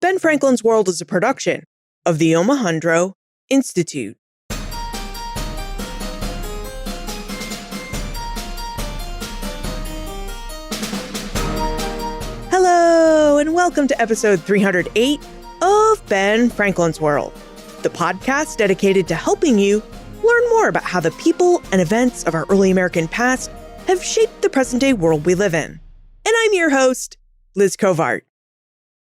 Ben Franklin's World is a production of the Omohundro Institute. Hello, and welcome to episode 308 of Ben Franklin's World, the podcast dedicated to helping you learn more about how the people and events of our early American past have shaped the present-day world we live in. And I'm your host, Liz Covart.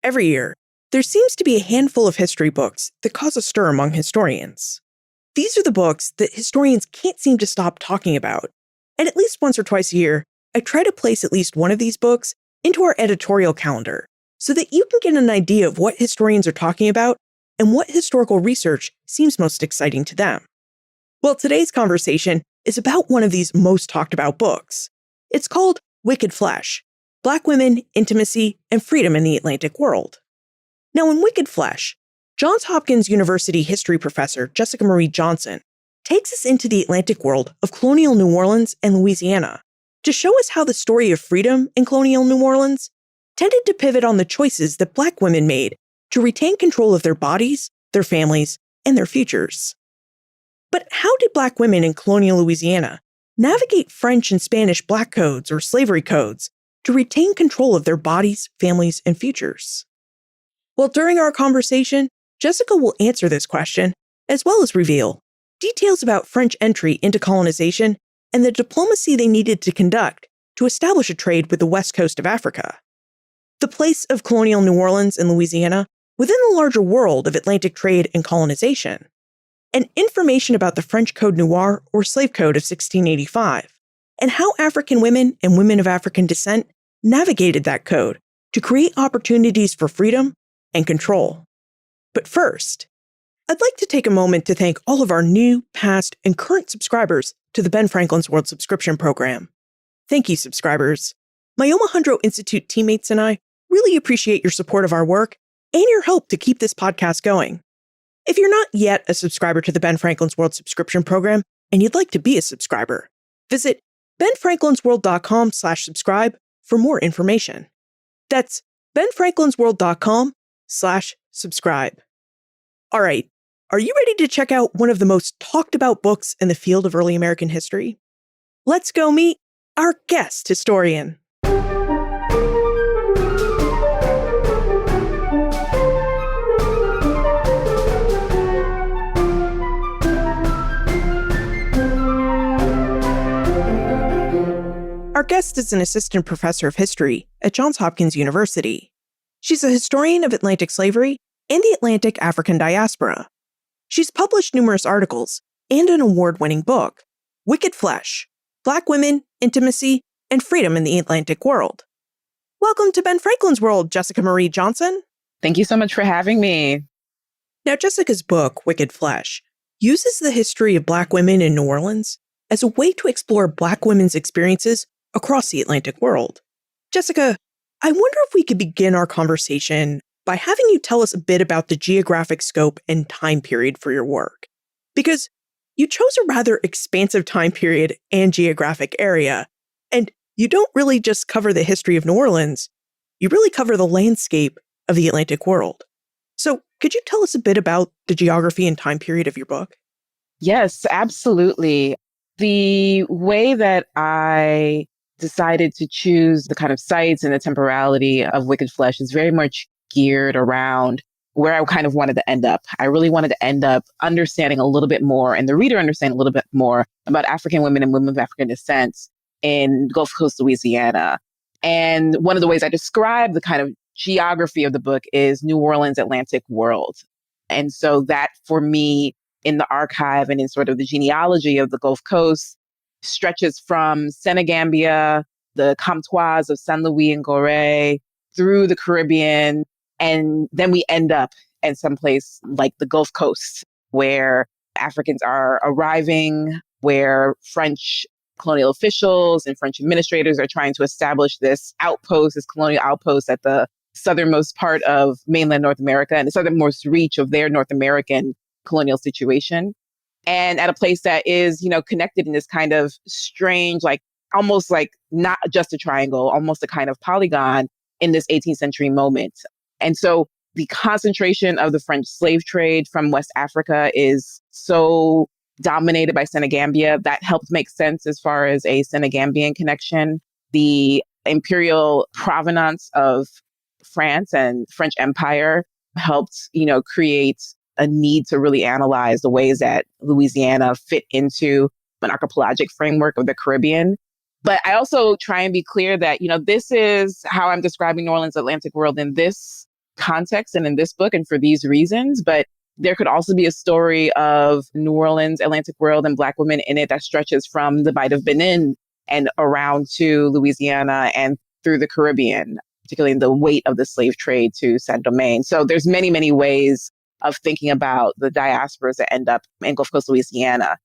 Every year, there seems to be a handful of history books that cause a stir among historians. These are the books that historians can't seem to stop talking about. And at least once or twice a year, I try to place at least one of these books into our editorial calendar so that you can get an idea of what historians are talking about and what historical research seems most exciting to them. Well, today's conversation is about one of these most talked about books. It's called Wicked Flesh: Black Women, Intimacy, and Freedom in the Atlantic World. Now, in Wicked Flesh, Johns Hopkins University history professor Jessica Marie Johnson takes us into the Atlantic world of colonial New Orleans and Louisiana to show us how the story of freedom in colonial New Orleans tended to pivot on the choices that Black women made to retain control of their bodies, their families, and their futures. But how did Black women in colonial Louisiana navigate French and Spanish Black codes or slavery codes to retain control of their bodies, families, and futures? Well, during our conversation, Jessica will answer this question, as well as reveal details about French entry into colonization and the diplomacy they needed to conduct to establish a trade with the west coast of Africa. The place of colonial New Orleans and Louisiana within the larger world of Atlantic trade and colonization, and information about the French Code Noir or Slave Code of 1685, and how African women and women of African descent navigated that code to create opportunities for freedom and control. But first, I'd like to take a moment to thank all of our new, past, and current subscribers to the Ben Franklin's World subscription program. Thank you, subscribers. My Omohundro Institute teammates and I really appreciate your support of our work and your help to keep this podcast going. If you're not yet a subscriber to the Ben Franklin's World subscription program and you'd like to be a subscriber, visit benfranklinsworld.com/subscribe for more information. That's benfranklinsworld.com/subscribe. All right, are you ready to check out one of the most talked about books in the field of early American history? Let's go meet our guest historian. Our guest is an assistant professor of history at Johns Hopkins University. She's a historian of Atlantic slavery and the Atlantic African diaspora. She's published numerous articles and an award-winning book, Wicked Flesh: Black Women, Intimacy, and Freedom in the Atlantic World. Welcome to Ben Franklin's World, Jessica Marie Johnson. Thank you so much for having me. Now, Jessica's book, Wicked Flesh, uses the history of Black women in New Orleans as a way to explore Black women's experiences across the Atlantic world. Jessica, I wonder if we could begin our conversation by having you tell us a bit about the geographic scope and time period for your work. Because you chose a rather expansive time period and geographic area, and you don't really just cover the history of New Orleans, you really cover the landscape of the Atlantic world. So could you tell us a bit about the geography and time period of your book? Yes, absolutely. The way that I decided to choose the kind of sites and the temporality of Wicked Flesh is very much geared around where I kind of wanted to end up. I really wanted to end up understanding a little bit more, and the reader understand a little bit more about African women and women of African descent in Gulf Coast, Louisiana. And one of the ways I describe the kind of geography of the book is New Orleans Atlantic world. And so that, for me, in the archive and in sort of the genealogy of the Gulf Coast, stretches from Senegambia, the Comtois of Saint Louis and Gorée, through the Caribbean, and then we end up in some place like the Gulf Coast, where Africans are arriving, where French colonial officials and French administrators are trying to establish this outpost, this colonial outpost at the southernmost part of mainland North America and the southernmost reach of their North American colonial situation. And at a place that is, connected in this kind of strange, like almost like not just a triangle, almost a kind of polygon in this 18th century moment. And so the concentration of the French slave trade from West Africa is so dominated by Senegambia. That helped make sense as far as a Senegambian connection. The imperial provenance of France and French Empire helped, create a need to really analyze the ways that Louisiana fit into an archipelagic framework of the Caribbean. But I also try and be clear that, this is how I'm describing New Orleans Atlantic world in this context and in this book and for these reasons. But there could also be a story of New Orleans Atlantic world and Black women in it that stretches from the Bight of Benin and around to Louisiana and through the Caribbean, particularly in the weight of the slave trade to Saint-Domingue. So there's many, many ways of thinking about the diasporas that end up in Gulf Coast Louisiana.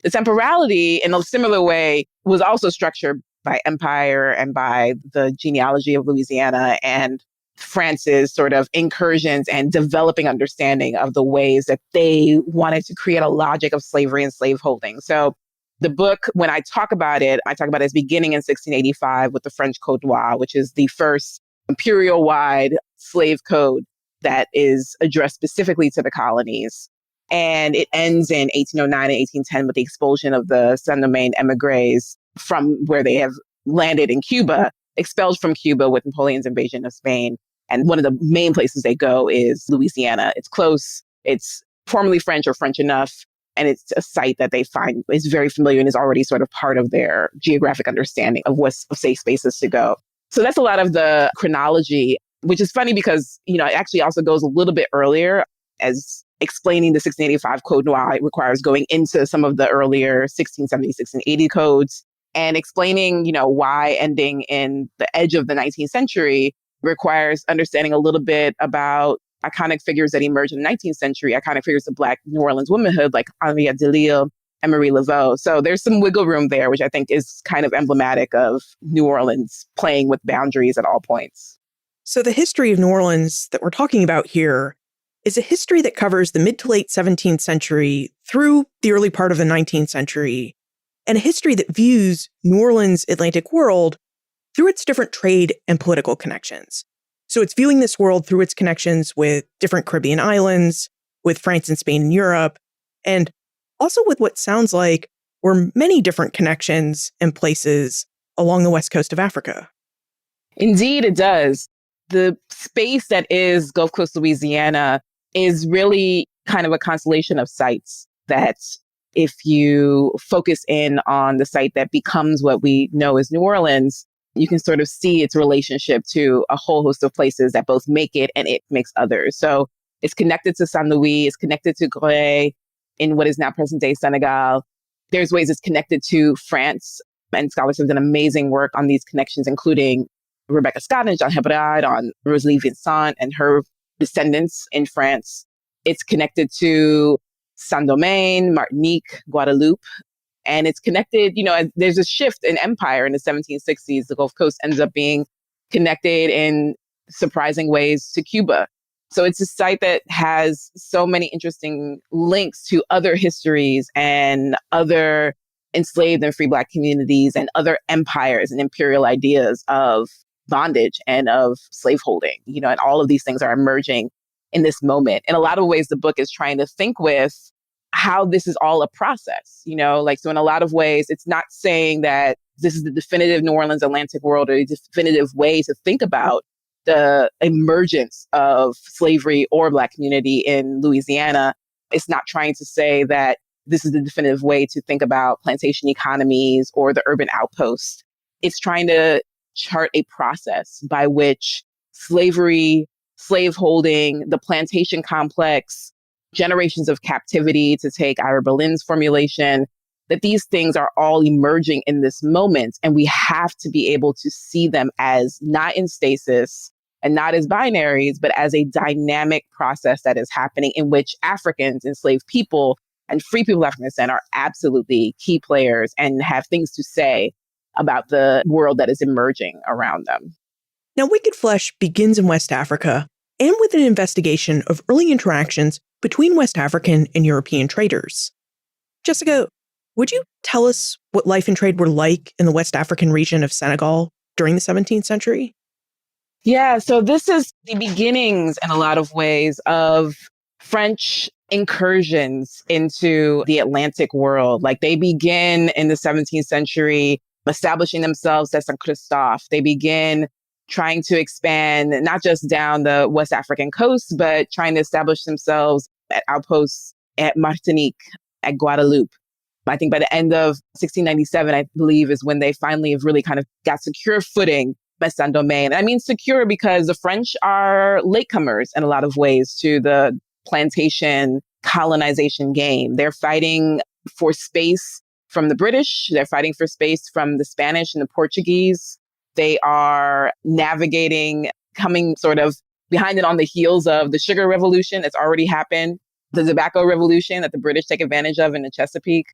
The temporality, in a similar way, was also structured by empire and by the genealogy of Louisiana and France's sort of incursions and developing understanding of the ways that they wanted to create a logic of slavery and slaveholding. So the book, when I talk about it as beginning in 1685 with the French Code Noir, which is the first imperial-wide slave code that is addressed specifically to the colonies. And it ends in 1809 and 1810 with the expulsion of the Saint-Domingue emigres from where they have landed in Cuba, expelled from Cuba with Napoleon's invasion of Spain. And one of the main places they go is Louisiana. It's close, it's formerly French or French enough, and it's a site that they find is very familiar and is already sort of part of their geographic understanding of what's safe spaces to go. So that's a lot of the chronology, which is funny because, it actually also goes a little bit earlier as explaining the 1685 Code Noir. It requires going into some of the earlier 1670, 1680 codes and explaining, why ending in the edge of the 19th century requires understanding a little bit about iconic figures that emerged in the 19th century, iconic figures of Black New Orleans womanhood like Henriette Delille and Marie Laveau. So there's some wiggle room there, which I think is kind of emblematic of New Orleans playing with boundaries at all points. So the history of New Orleans that we're talking about here is a history that covers the mid to late 17th century through the early part of the 19th century, and a history that views New Orleans' Atlantic world through its different trade and political connections. So it's viewing this world through its connections with different Caribbean islands, with France and Spain and Europe, and also with what sounds like were many different connections and places along the west coast of Africa. Indeed, it does. The space that is Gulf Coast Louisiana is really kind of a constellation of sites that if you focus in on the site that becomes what we know as New Orleans, you can sort of see its relationship to a whole host of places that both make it and it makes others. So it's connected to Saint Louis, it's connected to Gré in what is now present-day Senegal. There's ways it's connected to France, and scholars have done amazing work on these connections, including Rebecca Scott and Jean Hebrard on Rosalie Vincent and her descendants in France. It's connected to Saint-Domingue, Martinique, Guadeloupe. And it's connected, there's a shift in empire in the 1760s. The Gulf Coast ends up being connected in surprising ways to Cuba. So it's a site that has so many interesting links to other histories and other enslaved and free Black communities and other empires and imperial ideas of bondage and of slaveholding, and all of these things are emerging in this moment. In a lot of ways, the book is trying to think with how this is all a process, so in a lot of ways, it's not saying that this is the definitive New Orleans Atlantic world or a definitive way to think about the emergence of slavery or Black community in Louisiana. It's not trying to say that this is the definitive way to think about plantation economies or the urban outpost. It's trying to chart a process by which slavery, slaveholding, the plantation complex, generations of captivity, to take Ira Berlin's formulation, that these things are all emerging in this moment. And we have to be able to see them as not in stasis and not as binaries, but as a dynamic process that is happening in which Africans, enslaved people, and free people of African descent are absolutely key players and have things to say about the world that is emerging around them. Now, Wicked Flesh begins in West Africa and with an investigation of early interactions between West African and European traders. Jessica, would you tell us what life and trade were like in the West African region of Senegal during the 17th century? Yeah, so this is the beginnings in a lot of ways of French incursions into the Atlantic world. Like they begin in the 17th century establishing themselves as St. Christophe. They begin trying to expand not just down the West African coast, but trying to establish themselves at outposts at Martinique, at Guadeloupe. I think by the end of 1697, I believe, is when they finally have really kind of got secure footing at Saint-Domingue. I mean secure because the French are latecomers in a lot of ways to the plantation colonization game. They're fighting for space from the British. They're fighting for space from the Spanish and the Portuguese. They are navigating, coming sort of behind and on the heels of the sugar revolution that's already happened, the tobacco revolution that the British take advantage of in the Chesapeake.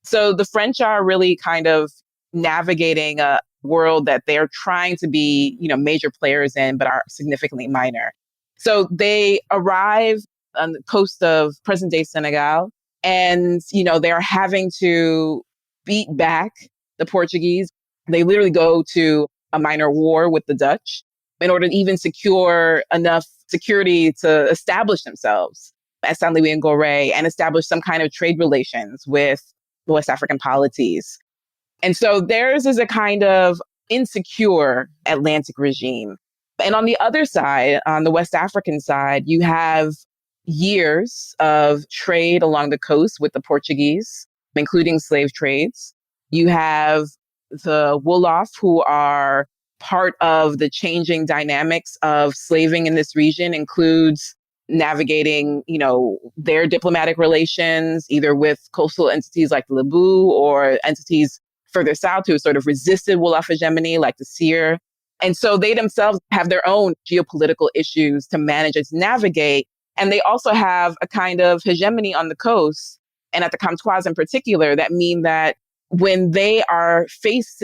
So the French are really kind of navigating a world that they're trying to be, major players in, but are significantly minor. So they arrive on the coast of present-day Senegal, and, they're having to beat back the Portuguese. They literally go to a minor war with the Dutch in order to even secure enough security to establish themselves as Saint Louis and Gorée and establish some kind of trade relations with the West African polities. And so theirs is a kind of insecure Atlantic regime. And on the other side, on the West African side, you have years of trade along the coast with the Portuguese, including slave trades. You have the Wolof, who are part of the changing dynamics of slaving in this region, includes navigating, their diplomatic relations, either with coastal entities like the Lebu or entities further south who sort of resisted Wolof hegemony, like the Seer. And so they themselves have their own geopolitical issues to manage and to navigate. And they also have a kind of hegemony on the coast, and at the Comtoise in particular, that mean that when they are faced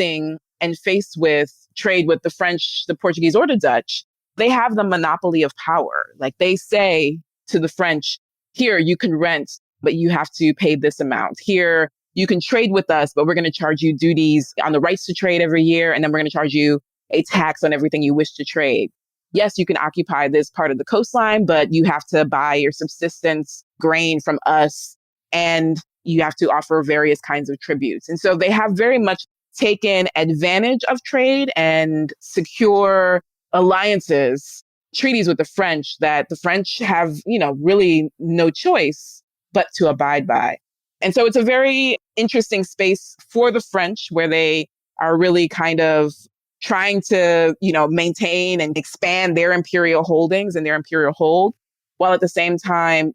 with trade with the French, the Portuguese, or the Dutch, they have the monopoly of power. Like they say to the French, here, you can rent, but you have to pay this amount. Here, you can trade with us, but we're going to charge you duties on the rights to trade every year. And then we're going to charge you a tax on everything you wish to trade. Yes, you can occupy this part of the coastline, but you have to buy your subsistence grain from us, and you have to offer various kinds of tributes. And so they have very much taken advantage of trade and secure alliances, treaties with the French that the French have, really no choice but to abide by. And so it's a very interesting space for the French, where they are really kind of trying to, maintain and expand their imperial holdings and their imperial hold, while at the same time,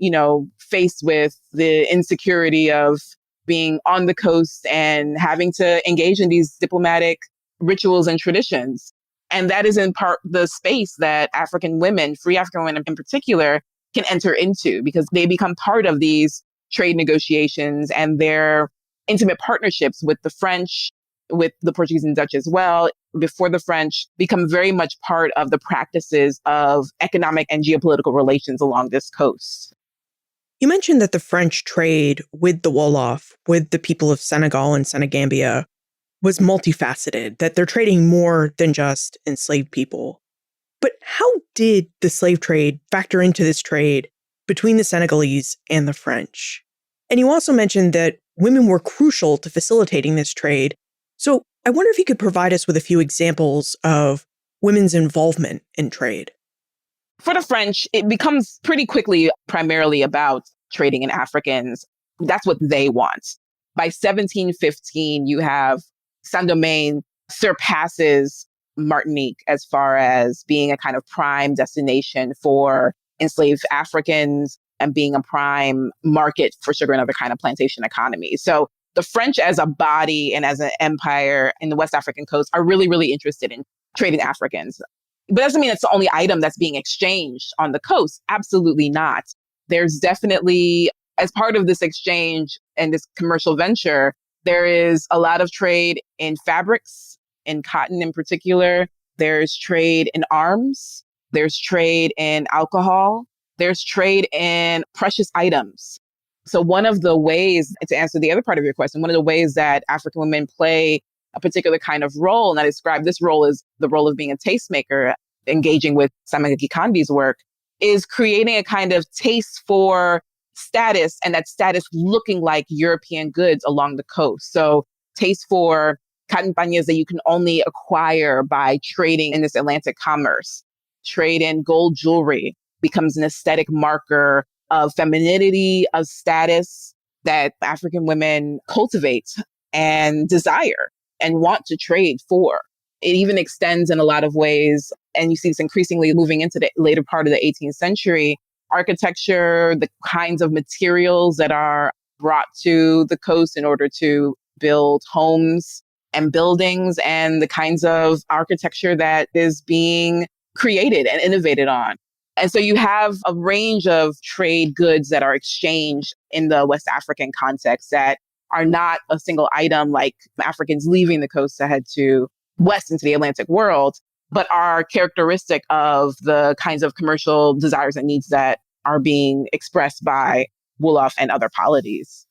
faced with the insecurity of being on the coast and having to engage in these diplomatic rituals and traditions. And that is in part the space that African women, free African women in particular, can enter into, because they become part of these trade negotiations and their intimate partnerships with the French, with the Portuguese and Dutch as well, before the French, become very much part of the practices of economic and geopolitical relations along this coast. You mentioned that the French trade with the Wolof, with the people of Senegal and Senegambia, was multifaceted, that they're trading more than just enslaved people. But how did the slave trade factor into this trade between the Senegalese and the French? And you also mentioned that women were crucial to facilitating this trade. So I wonder if you could provide us with a few examples of women's involvement in trade. For the French, it becomes pretty quickly primarily about trading in Africans. That's what they want. By 1715, you have Saint-Domingue surpasses Martinique as far as being a kind of prime destination for enslaved Africans and being a prime market for sugar and other kind of plantation economies. So the French as a body and as an empire in the West African coast are really, really interested in trading Africans. But that doesn't mean it's the only item that's being exchanged on the coast. Absolutely not. There's definitely, as part of this exchange and this commercial venture, there is a lot of trade in fabrics, in cotton in particular. There's trade in arms. There's trade in alcohol. There's trade in precious items. So one of the ways, to answer the other part of your question, one of the ways that African women play a particular kind of role, and I describe this role as the role of being a tastemaker, engaging with Simon Gikandi's work, is creating a kind of taste for status, and that status looking like European goods along the coast. So taste for campañas that you can only acquire by trading in this Atlantic commerce. Trade in gold jewelry becomes an aesthetic marker of femininity, of status that African women cultivate and desire and want to trade for. It even extends in a lot of ways, and you see this increasingly moving into the later part of the 18th century, architecture, the kinds of materials that are brought to the coast in order to build homes and buildings, and the kinds of architecture that is being created and innovated on. And so you have a range of trade goods that are exchanged in the West African context that are not a single item like Africans leaving the coast to head to west into the Atlantic world, but are characteristic of the kinds of commercial desires and needs that are being expressed by Wolof and other polities.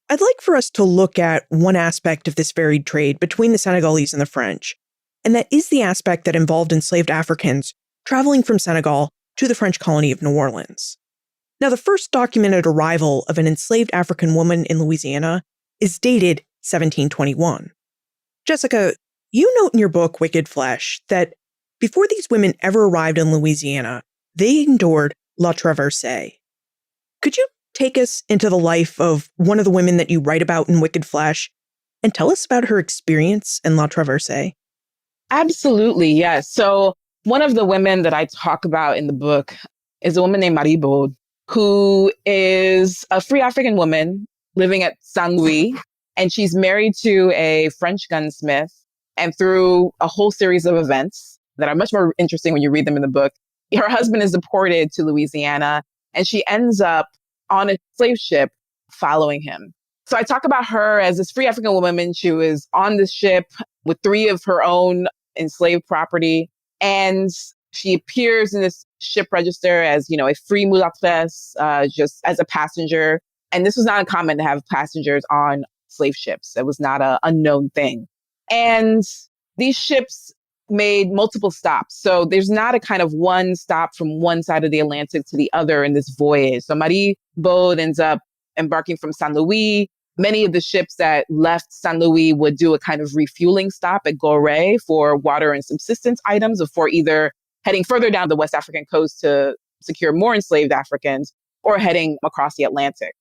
I'd like for us to look at one aspect of this varied trade between the Senegalese and the French, and that is the aspect that involved enslaved Africans traveling from Senegal to the French colony of New Orleans. Now, the first documented arrival of an enslaved African woman in Louisiana is dated 1721. Jessica, you note in your book, Wicked Flesh, that before these women ever arrived in Louisiana, they endured La Traversée. Could you take us into the life of one of the women that you write about in Wicked Flesh and tell us about her experience in La Traversée? Absolutely, yes. So one of the women that I talk about in the book is a woman named Marie Baud, who is a free African woman living at Saint Louis, and she's married to a French gunsmith. And through a whole series of events that are much more interesting when you read them in the book, her husband is deported to Louisiana, and she ends up on a slave ship following him. So I talk about her as this free African woman. She was on this ship with 3 of her own enslaved property, and she appears in this ship register as, a free mulâtresse, just as a passenger. And this was not uncommon to have passengers on slave ships. It was not an unknown thing. And these ships made multiple stops. So there's not a kind of one stop from one side of the Atlantic to the other in this voyage. So Marie Baud ends up embarking from Saint Louis. Many of the ships that left Saint Louis would do a kind of refueling stop at Gorée for water and subsistence items before either heading further down the West African coast to secure more enslaved Africans or heading across the Atlantic.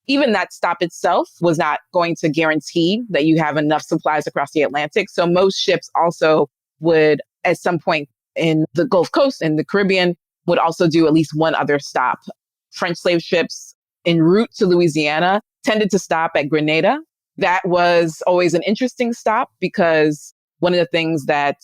Even that stop itself was not going to guarantee that you have enough supplies across the Atlantic. So most ships also would, at some point in the Gulf Coast and the Caribbean, would also do at least one other stop. French slave ships en route to Louisiana tended to stop at Grenada. That was always an interesting stop because one of the things that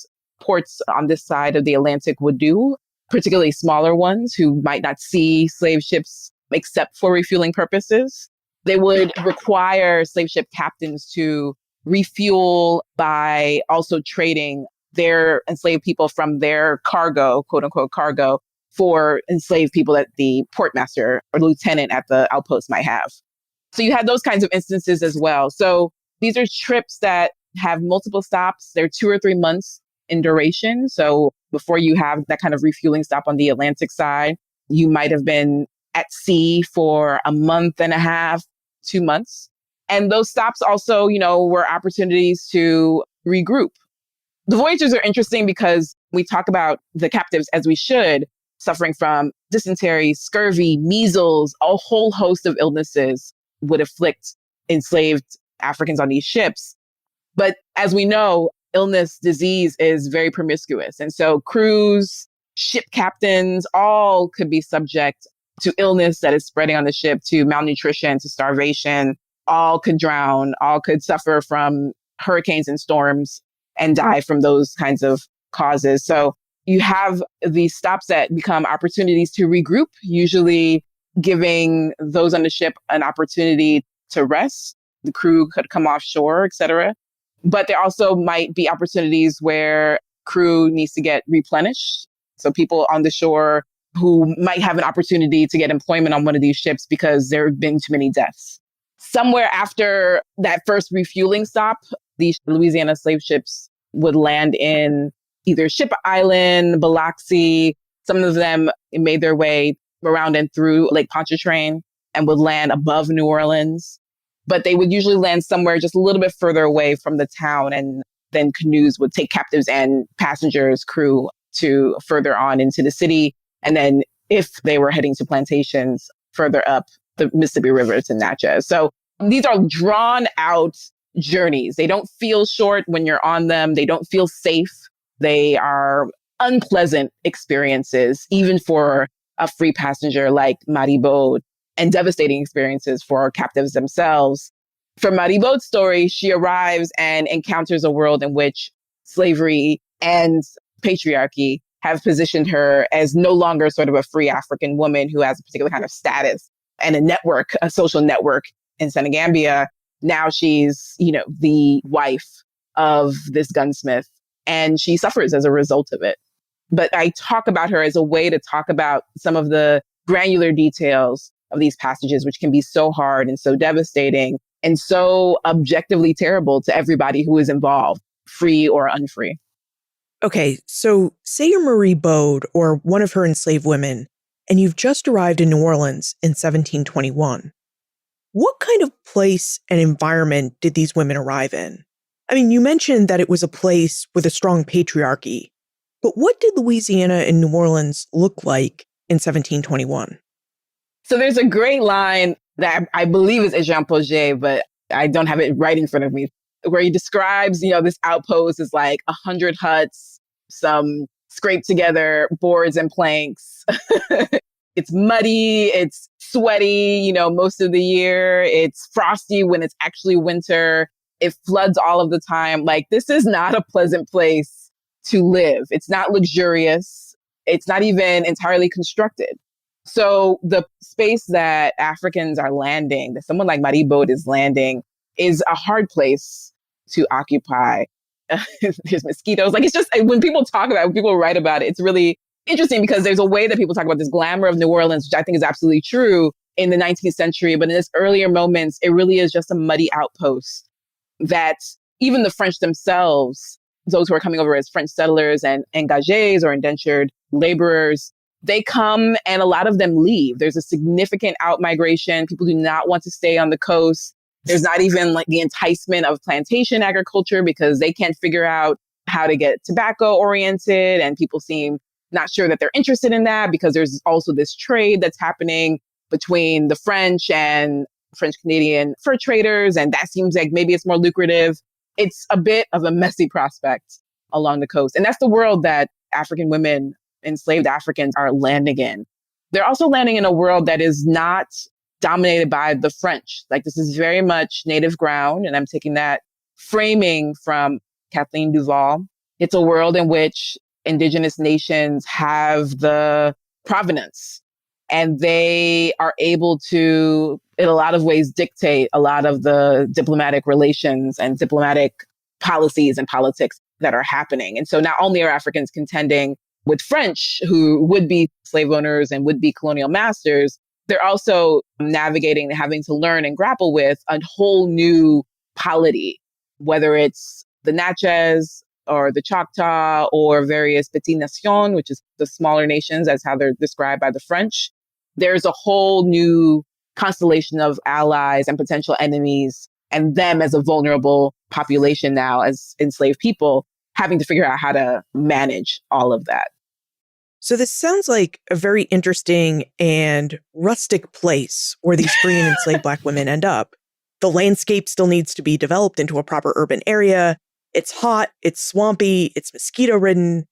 ports on this side of the Atlantic would do, particularly smaller ones who might not see slave ships except for refueling purposes, they would require slave ship captains to refuel by also trading their enslaved people from their cargo, quote unquote cargo, for enslaved people that the portmaster or lieutenant at the outpost might have. So you had those kinds of instances as well. So these are trips that have multiple stops. They're 2 or 3 months in duration. So before you have that kind of refueling stop on the Atlantic side, you might have been at sea for a month and a half, 2 months. And those stops also, were opportunities to regroup. The voyages are interesting because we talk about the captives, as we should, suffering from dysentery, scurvy, measles, a whole host of illnesses would afflict enslaved Africans on these ships. But as we know, illness, disease is very promiscuous. And so crews, ship captains, all could be subject to illness that is spreading on the ship, to malnutrition, to starvation. All could drown, all could suffer from hurricanes and storms and die from those kinds of causes. So you have these stops that become opportunities to regroup, usually giving those on the ship an opportunity to rest. The crew could come offshore, et cetera. But there also might be opportunities where crew needs to get replenished. So people on the shore who might have an opportunity to get employment on one of these ships because there have been too many deaths. Somewhere after that first refueling stop, these Louisiana slave ships would land in either Ship Island, Biloxi. Some of them made their way around and through Lake Pontchartrain and would land above New Orleans. But they would usually land somewhere just a little bit further away from the town. And then canoes would take captives and passengers, crew to further on into the city. And then if they were heading to plantations further up the Mississippi River to Natchez. So these are drawn out journeys. They don't feel short when you're on them. They don't feel safe. They are unpleasant experiences, even for a free passenger like Maribaud, and devastating experiences for captives themselves. For Maribaud's story, she arrives and encounters a world in which slavery and patriarchy have positioned her as no longer sort of a free African woman who has a particular kind of status and a network, a social network in Senegambia. Now she's, the wife of this gunsmith, and she suffers as a result of it. But I talk about her as a way to talk about some of the granular details of these passages, which can be so hard and so devastating and so objectively terrible to everybody who is involved, free or unfree. Okay, so say you're Marie Bode or one of her enslaved women, and you've just arrived in New Orleans in 1721. What kind of place and environment did these women arrive in? I mean, you mentioned that it was a place with a strong patriarchy, but what did Louisiana and New Orleans look like in 1721? So there's a great line that I believe is Jean Paget, but I don't have it right in front of me, where he describes, this outpost is like 100 huts, some scraped together boards and planks. It's muddy, it's sweaty, most of the year. It's frosty when it's actually winter. It floods all of the time. Like, this is not a pleasant place to live. It's not luxurious. It's not even entirely constructed. So the space that Africans are landing, that someone like Maribaud is landing, is a hard place to occupy. There's mosquitoes. Like, it's just, when people talk about it, when people write about it, it's really interesting because there's a way that people talk about this glamour of New Orleans, which I think is absolutely true in the 19th century. But in its earlier moments, it really is just a muddy outpost that even the French themselves, those who are coming over as French settlers and engagés or indentured laborers, they come and a lot of them leave. There's a significant out-migration. People do not want to stay on the coast. There's not even like the enticement of plantation agriculture because they can't figure out how to get tobacco oriented. And people seem not sure that they're interested in that because there's also this trade that's happening between the French and French Canadian fur traders. And that seems like maybe it's more lucrative. It's a bit of a messy prospect along the coast. And that's the world that African women, enslaved Africans, are landing in. They're also landing in a world that is not dominated by the French. Like, this is very much native ground. And I'm taking that framing from Kathleen Duval. It's a world in which indigenous nations have the provenance and they are able to, in a lot of ways, dictate a lot of the diplomatic relations and diplomatic policies and politics that are happening. And so not only are Africans contending with French, who would be slave owners and would be colonial masters, they're also navigating and having to learn and grapple with a whole new polity, whether it's the Natchez or the Choctaw or various Petites Nations, which is the smaller nations, as how they're described by the French. There's a whole new constellation of allies and potential enemies, and them as a vulnerable population now as enslaved people, having to figure out how to manage all of that. So this sounds like a very interesting and rustic place where these free and enslaved Black women end up. The landscape still needs to be developed into a proper urban area. It's hot, it's swampy, it's mosquito-ridden,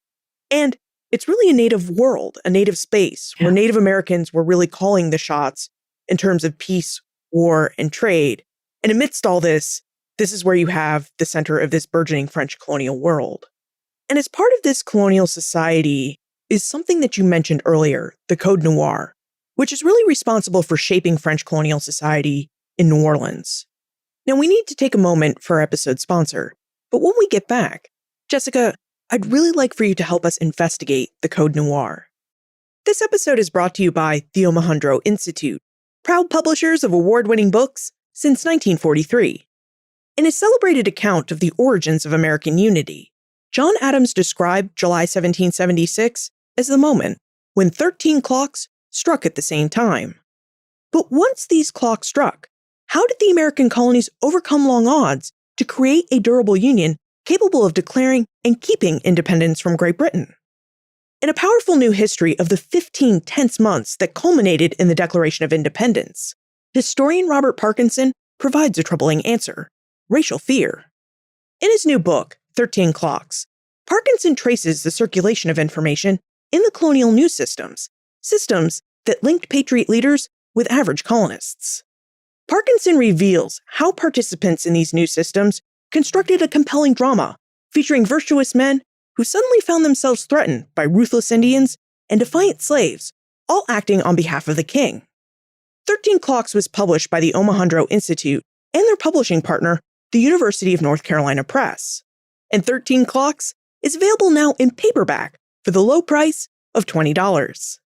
and it's really a native world, a native space where Native Americans were really calling the shots in terms of peace, war, and trade. And amidst all this, this is where you have the center of this burgeoning French colonial world. And as part of this colonial society is something that you mentioned earlier, the Code Noir, which is really responsible for shaping French colonial society in New Orleans. Now, we need to take a moment for our episode sponsor, but when we get back, Jessica, I'd really like for you to help us investigate the Code Noir. This episode is brought to you by the Omohundro Institute, proud publishers of award-winning books since 1943. In a celebrated account of the origins of American unity, John Adams described July 1776 as the moment when 13 clocks struck at the same time. But once these clocks struck, how did the American colonies overcome long odds to create a durable union capable of declaring and keeping independence from Great Britain? In a powerful new history of the 15 tense months that culminated in the Declaration of Independence, historian Robert Parkinson provides a troubling answer: racial fear. In his new book, 13 Clocks, Parkinson traces the circulation of information in the colonial news systems that linked Patriot leaders with average colonists. Parkinson reveals how participants in these news systems constructed a compelling drama featuring virtuous men who suddenly found themselves threatened by ruthless Indians and defiant slaves, all acting on behalf of the king. 13 Clocks was published by the Omohundro Institute and their publishing partner, the University of North Carolina Press. And 13 Clocks is available now in paperback for the low price of $20.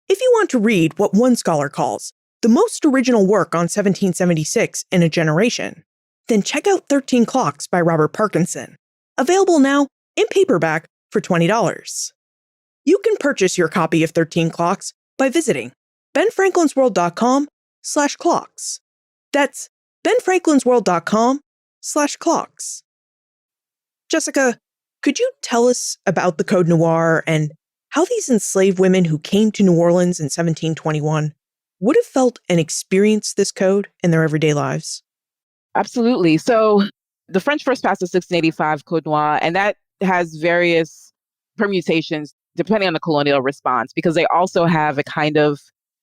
If you want to read what one scholar calls the most original work on 1776 in a generation, then check out 13 Clocks by Robert Parkinson, available now in paperback for $20. You can purchase your copy of 13 Clocks by visiting benfranklinsworld.com/clocks. That's benfranklinsworld.com/clocks. Jessica, could you tell us about the Code Noir and how these enslaved women who came to New Orleans in 1721 would have felt and experienced this code in their everyday lives? Absolutely. So the French first passed the 1685 Code Noir, and that has various permutations depending on the colonial response, because they also have a kind of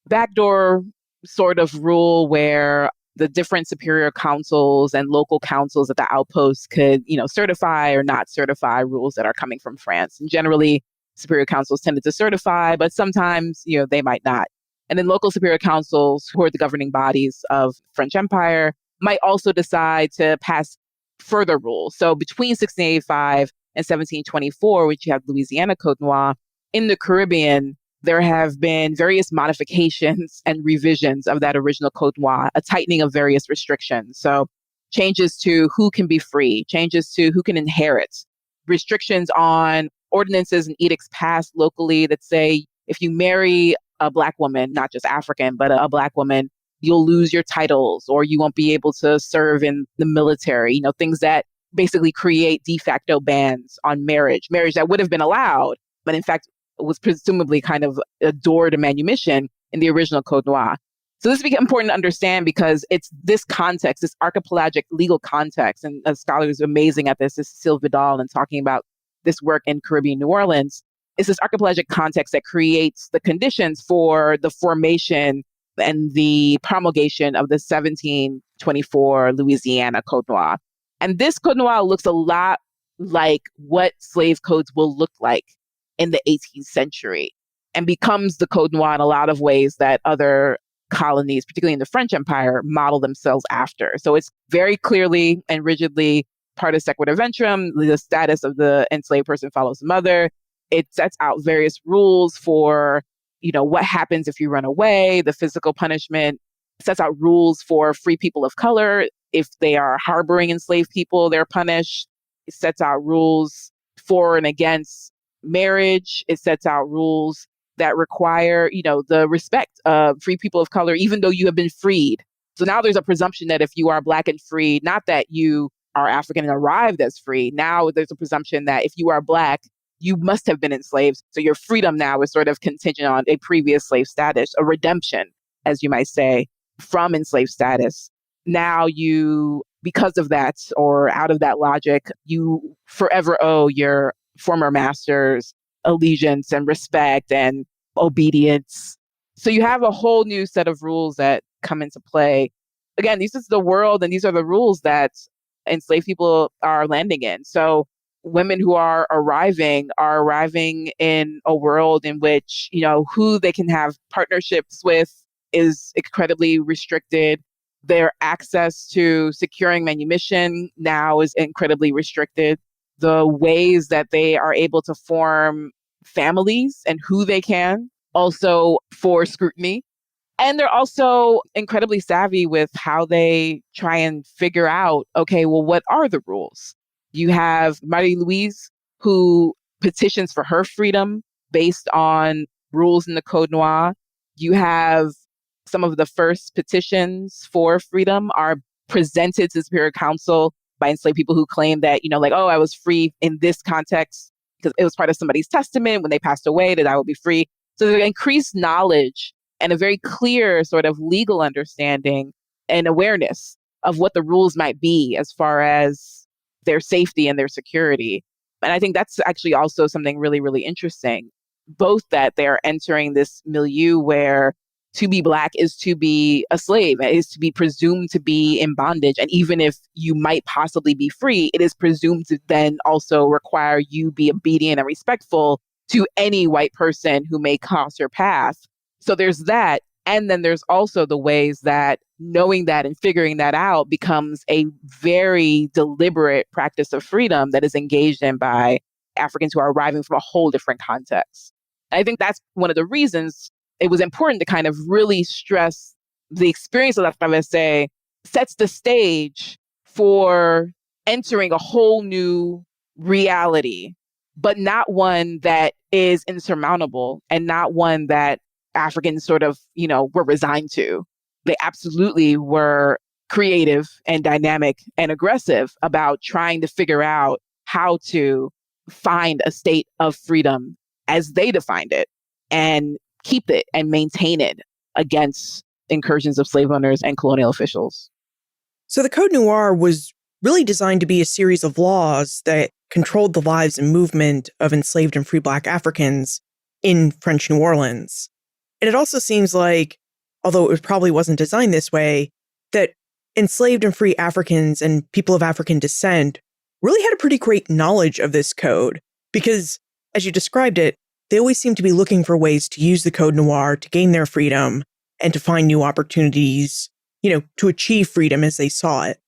backdoor sort of rule where the different superior councils and local councils at the outposts could, certify or not certify rules that are coming from France. And generally, superior councils tended to certify, but sometimes, they might not. And then local superior councils, who are the governing bodies of French Empire, might also decide to pass further rules. So between 1685 and 1724, which you have Louisiana Code Noir, in the Caribbean, there have been various modifications and revisions of that original Code Noir, a tightening of various restrictions. So changes to who can be free, changes to who can inherit, restrictions on ordinances and edicts passed locally that say if you marry a Black woman, not just African, but a Black woman, you'll lose your titles or you won't be able to serve in the military, things that basically create de facto bans on marriage that would have been allowed, but in fact was presumably kind of a door to manumission in the original Code Noir. So this is important to understand because it's this context, this archipelagic legal context, and a scholar who's amazing at this is Cecile Vidal, and talking about this work in Caribbean New Orleans. It's this archipelagic context that creates the conditions for the formation and the promulgation of the 1724 Louisiana Code Noir. And this Code Noir looks a lot like what slave codes will look like in the 18th century, and becomes the Code Noir in a lot of ways that other colonies, particularly in the French Empire, model themselves after. So it's very clearly and rigidly partus sequitur ventrum, the status of the enslaved person follows the mother. It sets out various rules for, what happens if you run away, the physical punishment. It sets out rules for free people of color. If they are harboring enslaved people, they're punished. It sets out rules for and against marriage. It sets out rules that require, the respect of free people of color, even though you have been freed. So now there's a presumption that if you are Black and free, not that you are African and arrived as free, now there's a presumption that if you are Black, you must have been enslaved. So your freedom now is sort of contingent on a previous slave status, a redemption, as you might say, from enslaved status. Now you, because of that, or out of that logic, you forever owe your former masters allegiance and respect and obedience. So you have a whole new set of rules that come into play. Again, this is the world and these are the rules that enslaved people are landing in. So women who are arriving in a world in which, who they can have partnerships with is incredibly restricted. Their access to securing manumission now is incredibly restricted. The ways that they are able to form families and who they can, also for scrutiny. And they're also incredibly savvy with how they try and figure out, okay, well, what are the rules? You have Marie-Louise, who petitions for her freedom based on rules in the Code Noir. You have some of the first petitions for freedom are presented to Superior Council by enslaved people who claim that, like, oh, I was free in this context because it was part of somebody's testament when they passed away that I would be free. So there's increased knowledge and a very clear sort of legal understanding and awareness of what the rules might be as far as their safety and their security. And I think that's actually also something really, really interesting, both that they're entering this milieu where to be Black is to be a slave, is to be presumed to be in bondage. And even if you might possibly be free, it is presumed to then also require you be obedient and respectful to any white person who may cross your path. So there's that. And then there's also the ways that knowing that and figuring that out becomes a very deliberate practice of freedom that is engaged in by Africans who are arriving from a whole different context. I think that's one of the reasons it was important to kind of really stress the experience of La Traversée sets the stage for entering a whole new reality, but not one that is insurmountable and not one that Africans sort of, were resigned to. They absolutely were creative and dynamic and aggressive about trying to figure out how to find a state of freedom as they defined it and keep it and maintain it against incursions of slave owners and colonial officials. So the Code Noir was really designed to be a series of laws that controlled the lives and movement of enslaved and free Black Africans in French New Orleans. And it also seems like, although it probably wasn't designed this way, that enslaved and free Africans and people of African descent really had a pretty great knowledge of this code because, as you described it, they always seem to be looking for ways to use the Code Noir to gain their freedom and to find new opportunities, to achieve freedom as they saw it.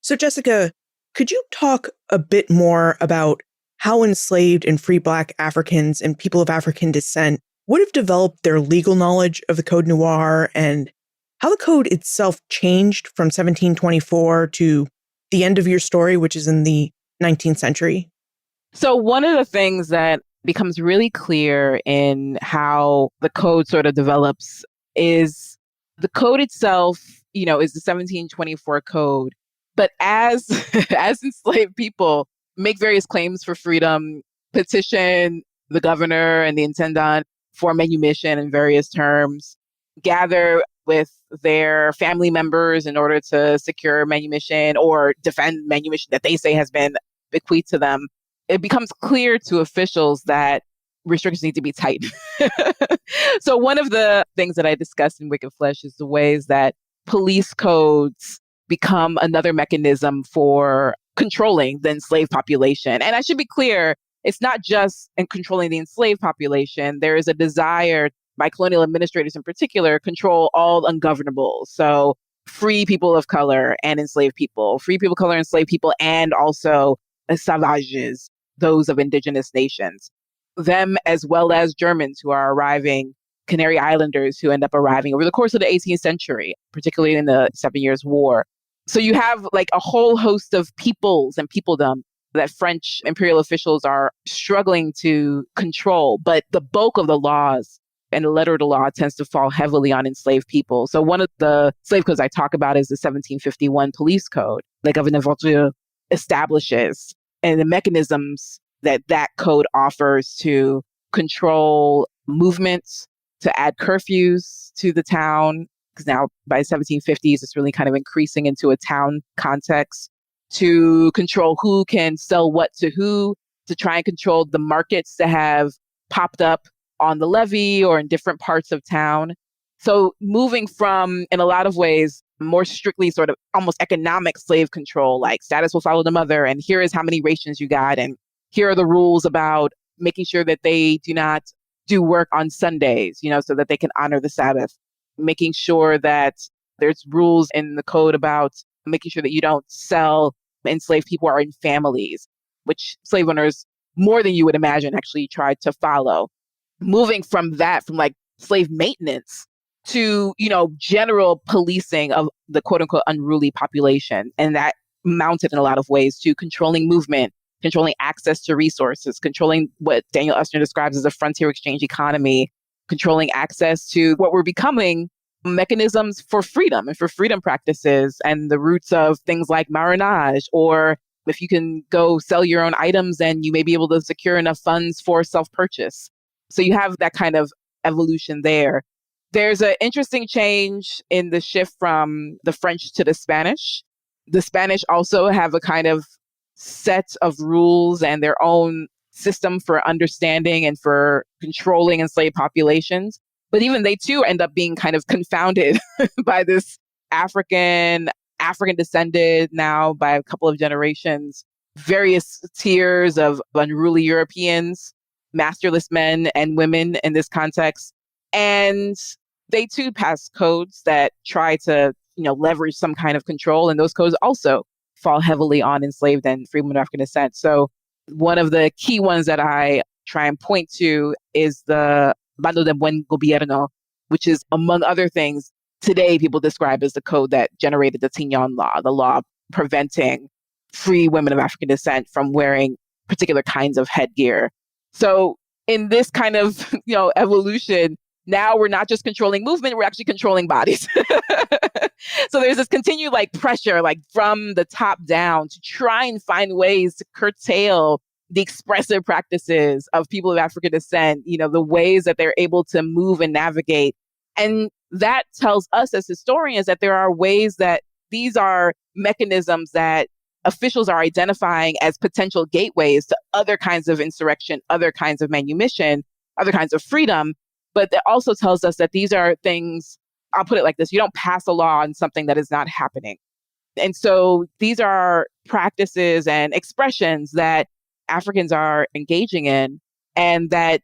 So, Jessica, could you talk a bit more about how enslaved and free Black Africans and people of African descent would have developed their legal knowledge of the Code Noir and how the code itself changed from 1724 to the end of your story, which is in the 19th century? So one of the things that becomes really clear in how the code sort of develops is the code itself, is the 1724 code. But as as enslaved people make various claims for freedom, petition the governor and the intendant for manumission in various terms, gather with their family members in order to secure manumission or defend manumission that they say has been bequeathed to them, it becomes clear to officials that restrictions need to be tightened. So one of the things that I discussed in Wicked Flesh is the ways that police codes become another mechanism for controlling the enslaved population. And I should be clear, it's not just in controlling the enslaved population. There is a desire by colonial administrators in particular, control all ungovernables. So free people of color and enslaved people, free people of color, enslaved people, and also savages, those of indigenous nations. Them as well as Germans who are arriving, Canary Islanders who end up arriving over the course of the 18th century, particularly in the 7 Years' War. So you have like a whole host of peoples and peopledom that French imperial officials are struggling to control. But the bulk of the laws and the letter of the law tends to fall heavily on enslaved people. So one of the slave codes I talk about is the 1751 police code, like Governor Vaudreuil establishes, and the mechanisms that that code offers to control movements, to add curfews to the town, because now by the 1750s, it's really kind of increasing into a town context, to control who can sell what to who, to try and control the markets that have popped up on the levee or in different parts of town. So moving from, in a lot of ways, more strictly sort of almost economic slave control, like status will follow the mother, and here is how many rations you got, and here are the rules about making sure that they do not do work on Sundays, so that they can honor the Sabbath, making sure that there's rules in the code about making sure that you don't sell enslaved people are in families, which slave owners, more than you would imagine, actually tried to follow. Moving from that, from like slave maintenance to, general policing of the quote unquote unruly population. And that mounted in a lot of ways to controlling movement, controlling access to resources, controlling what Daniel Usner describes as a frontier exchange economy, controlling access to what were becoming mechanisms for freedom and for freedom practices and the roots of things like marronage, or if you can go sell your own items and you may be able to secure enough funds for self-purchase. So you have that kind of evolution there. There's an interesting change in the shift from the French to the Spanish. The Spanish also have a kind of set of rules and their own system for understanding and for controlling enslaved populations. But even they too end up being kind of confounded by this African descended now by a couple of generations, various tiers of unruly Europeans, masterless men and women in this context. And they too pass codes that try to, leverage some kind of control. And those codes also fall heavily on enslaved and free women of African descent. So one of the key ones that I try and point to is the Bando de Buen Gobierno, which is, among other things, today people describe as the code that generated the Tignon law, the law preventing free women of African descent from wearing particular kinds of headgear. So in this kind of, evolution, now we're not just controlling movement, we're actually controlling bodies. So there's this continued pressure, from the top down to try and find ways to curtail the expressive practices of people of African descent, the ways that they're able to move and navigate. And that tells us as historians that there are ways that these are mechanisms that officials are identifying as potential gateways to other kinds of insurrection, other kinds of manumission, other kinds of freedom. But that also tells us that these are things, I'll put it like this, you don't pass a law on something that is not happening. And so these are practices and expressions that Africans are engaging in and that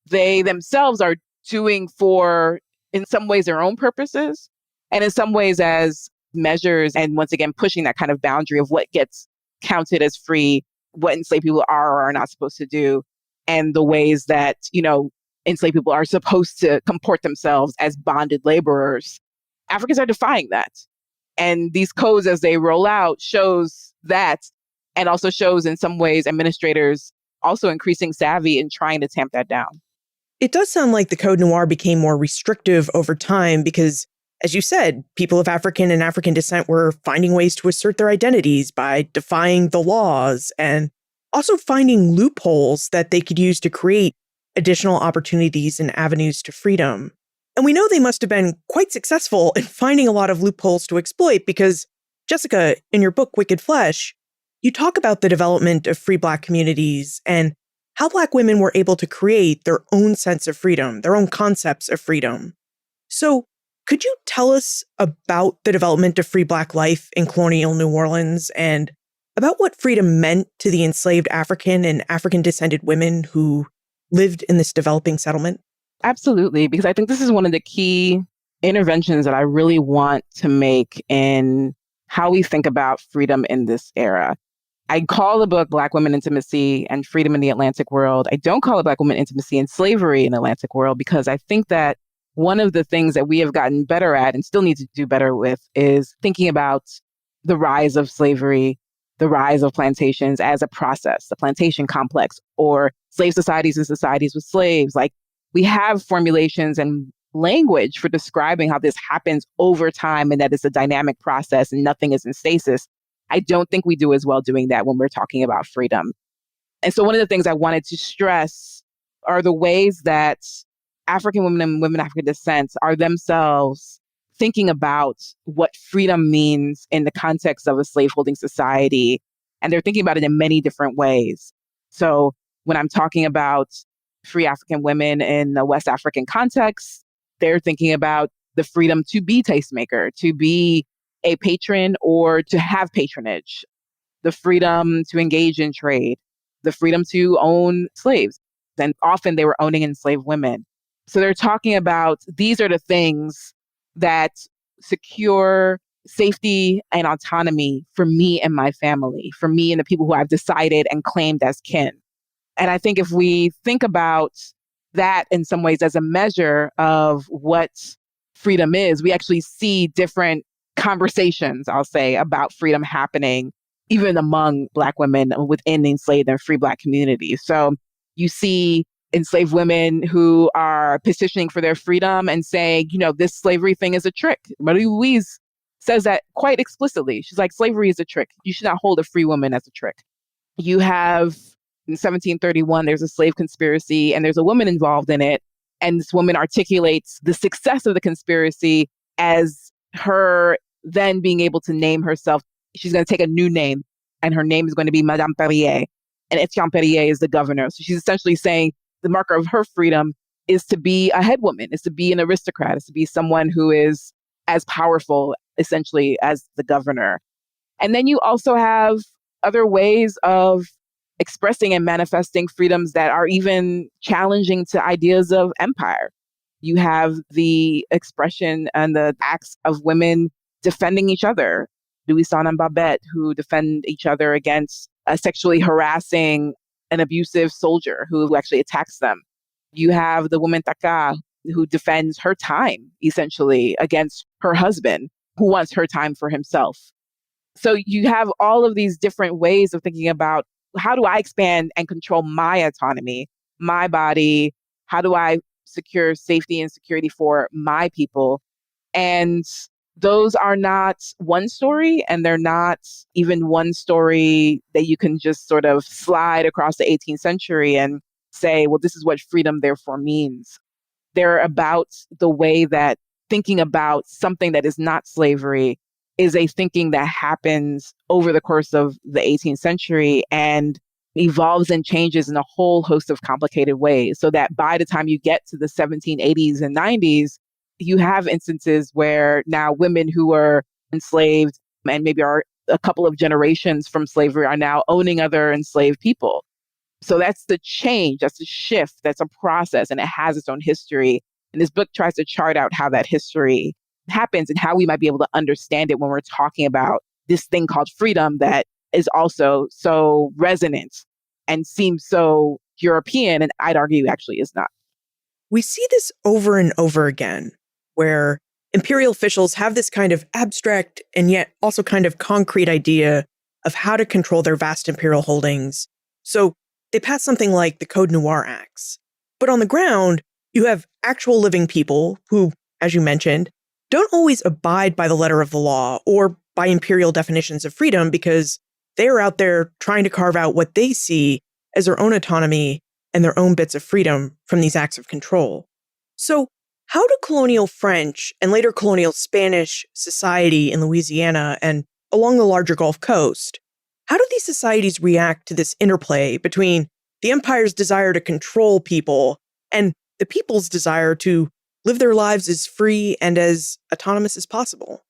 they themselves are doing for, in some ways, their own purposes, and in some ways as measures, and once again, pushing that kind of boundary of what gets counted as free, what enslaved people are or are not supposed to do, and the ways that, enslaved people are supposed to comport themselves as bonded laborers. Africans are defying that. And these codes, as they roll out, shows that, and also shows in some ways administrators also increasing savvy in trying to tamp that down. It does sound like the Code Noir became more restrictive over time because, as you said, people of African and African descent were finding ways to assert their identities by defying the laws and also finding loopholes that they could use to create additional opportunities and avenues to freedom. And we know they must have been quite successful in finding a lot of loopholes to exploit because, Jessica, in your book, Wicked Flesh, you talk about the development of free Black communities and how Black women were able to create their own sense of freedom, their own concepts of freedom. So could you tell us about the development of free Black life in colonial New Orleans and about what freedom meant to the enslaved African and African descended women who lived in this developing settlement? Absolutely, because I think this is one of the key interventions that I really want to make in how we think about freedom in this era. I call the book Black Women Intimacy and Freedom in the Atlantic World. I don't call it Black Women Intimacy and Slavery in the Atlantic World because I think that one of the things that we have gotten better at and still need to do better with is thinking about the rise of slavery, the rise of plantations as a process, the plantation complex, or slave societies and societies with slaves. We have formulations and language for describing how this happens over time and that it's a dynamic process and nothing is in stasis. I don't think we do as well doing that when we're talking about freedom. And so one of the things I wanted to stress are the ways that African women and women of African descent are themselves thinking about what freedom means in the context of a slaveholding society. And they're thinking about it in many different ways. So when I'm talking about free African women in the West African context, they're thinking about the freedom to be tastemaker, to be a patron or to have patronage, the freedom to engage in trade, the freedom to own slaves. And often they were owning enslaved women. So they're talking about these are the things that secure safety and autonomy for me and my family, for me and the people who I've decided and claimed as kin. And I think if we think about that in some ways as a measure of what freedom is, we actually see different conversations, I'll say, about freedom happening even among Black women within the enslaved and free Black communities. So you see enslaved women who are petitioning for their freedom and saying, this slavery thing is a trick. Marie Louise says that quite explicitly. She's like, slavery is a trick. You should not hold a free woman as a trick. You have in 1731, there's a slave conspiracy and there's a woman involved in it. And this woman articulates the success of the conspiracy as her then being able to name herself. She's going to take a new name and her name is going to be Madame Perrier. And Etienne Perrier is the governor. So she's essentially saying the marker of her freedom is to be a head woman, is to be an aristocrat, is to be someone who is as powerful essentially as the governor. And then you also have other ways of expressing and manifesting freedoms that are even challenging to ideas of empire. You have the expression and the acts of women defending each other. Louison and Babette, who defend each other against a sexually harassing an abusive soldier who actually attacks them. You have the woman Taka, who defends her time, essentially, against her husband, who wants her time for himself. So you have all of these different ways of thinking about how do I expand and control my autonomy, my body? How do I secure safety and security for my people? And those are not one story, and they're not even one story that you can just sort of slide across the 18th century and say, well, this is what freedom therefore means. They're about the way that thinking about something that is not slavery is a thinking that happens over the course of the 18th century and evolves and changes in a whole host of complicated ways. So that by the time you get to the 1780s and 90s, you have instances where now women who are enslaved and maybe are a couple of generations from slavery are now owning other enslaved people. So that's the change, that's the shift, that's a process, and it has its own history. And this book tries to chart out how that history happens and how we might be able to understand it when we're talking about this thing called freedom that is also so resonant and seems so European, and I'd argue actually is not. We see this over and over again, where imperial officials have this kind of abstract and yet also kind of concrete idea of how to control their vast imperial holdings. So they pass something like the Code Noir Acts. But on the ground, you have actual living people who, as you mentioned, don't always abide by the letter of the law or by imperial definitions of freedom because they are out there trying to carve out what they see as their own autonomy and their own bits of freedom from these acts of control. So how do colonial French and later colonial Spanish society in Louisiana and along the larger Gulf Coast, how do these societies react to this interplay between the empire's desire to control people and the people's desire to live their lives as free and as autonomous as possible?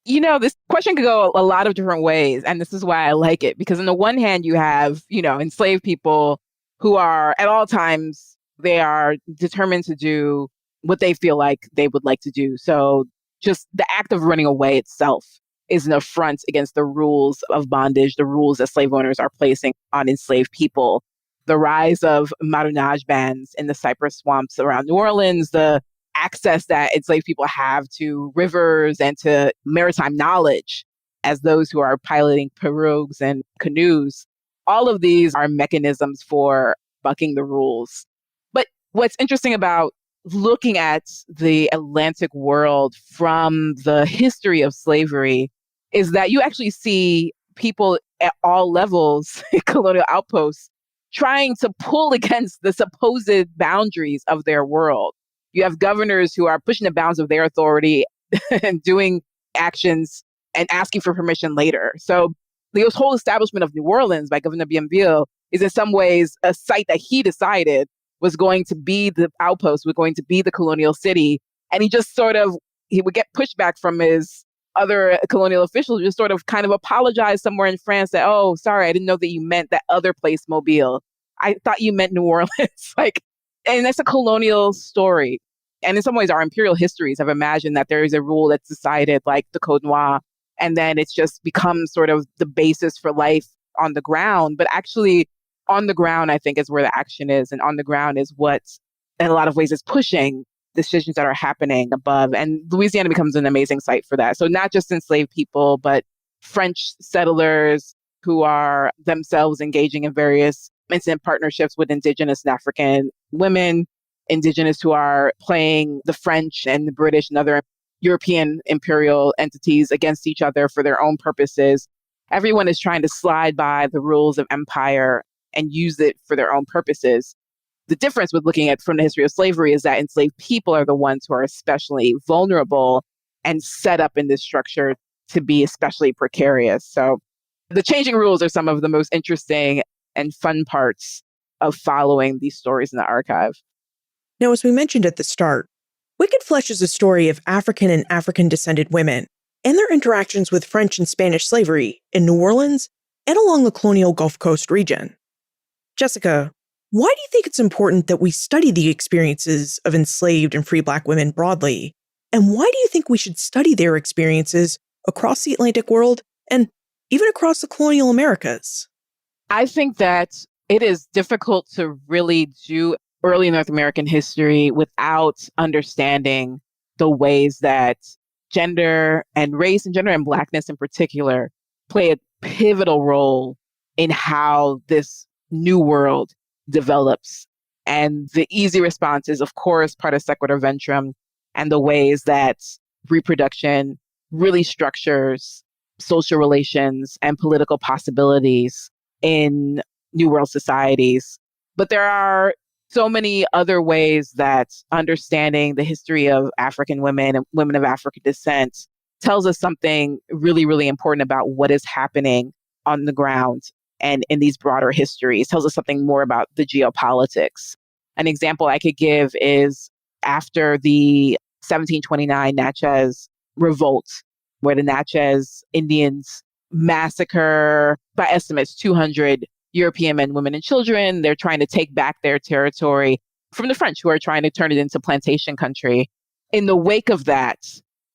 This question could go a lot of different ways. And this is why I like it, because on the one hand, you have, enslaved people who are at all times, they are determined to do what they feel like they would like to do. So just the act of running away itself is an affront against the rules of bondage, the rules that slave owners are placing on enslaved people. The rise of marronage bands in the cypress swamps around New Orleans, the access that enslaved people have to rivers and to maritime knowledge as those who are piloting pirogues and canoes. All of these are mechanisms for bucking the rules. But what's interesting about looking at the Atlantic world from the history of slavery is that you actually see people at all levels, colonial outposts, trying to pull against the supposed boundaries of their world. You have governors who are pushing the bounds of their authority and doing actions and asking for permission later. So the whole establishment of New Orleans by Governor Bienville is in some ways a site that he decided was going to be the outpost, was going to be the colonial city. And he would get pushback from his other colonial officials, just sort of kind of apologize somewhere in France that, oh, sorry, I didn't know that you meant that other place, Mobile. I thought you meant New Orleans. And that's a colonial story. And in some ways, our imperial histories have imagined that there is a rule that's decided, like the Code Noir, and then it's just become sort of the basis for life on the ground. But actually, on the ground, I think, is where the action is. And on the ground is what, in a lot of ways, is pushing decisions that are happening above. And Louisiana becomes an amazing site for that. So not just enslaved people, but French settlers who are themselves engaging in various intimate partnerships with Indigenous and African women, Indigenous who are playing the French and the British and other European imperial entities against each other for their own purposes. Everyone is trying to slide by the rules of empire and use it for their own purposes. The difference with looking at from the history of slavery is that enslaved people are the ones who are especially vulnerable and set up in this structure to be especially precarious. So the changing rules are some of the most interesting and fun parts of following these stories in the archive. Now, as we mentioned at the start, Wicked Flesh is a story of African and African-descended women and their interactions with French and Spanish slavery in New Orleans and along the colonial Gulf Coast region. Jessica, why do you think it's important that we study the experiences of enslaved and free Black women broadly? And why do you think we should study their experiences across the Atlantic world and even across the colonial Americas? I think that it is difficult to really do early North American history without understanding the ways that gender and race and gender and Blackness in particular play a pivotal role in how this new world develops. And the easy response is, of course, part of sequitur ventrum and the ways that reproduction really structures social relations and political possibilities in New World societies. But there are so many other ways that understanding the history of African women and women of African descent tells us something really, really important about what is happening on the ground and in these broader histories. Tells us something more about the geopolitics. An example I could give is after the 1729 Natchez revolt, where the Natchez Indians massacre, by estimates, 200 European men, women, and children. They're trying to take back their territory from the French, who are trying to turn it into plantation country. In the wake of that,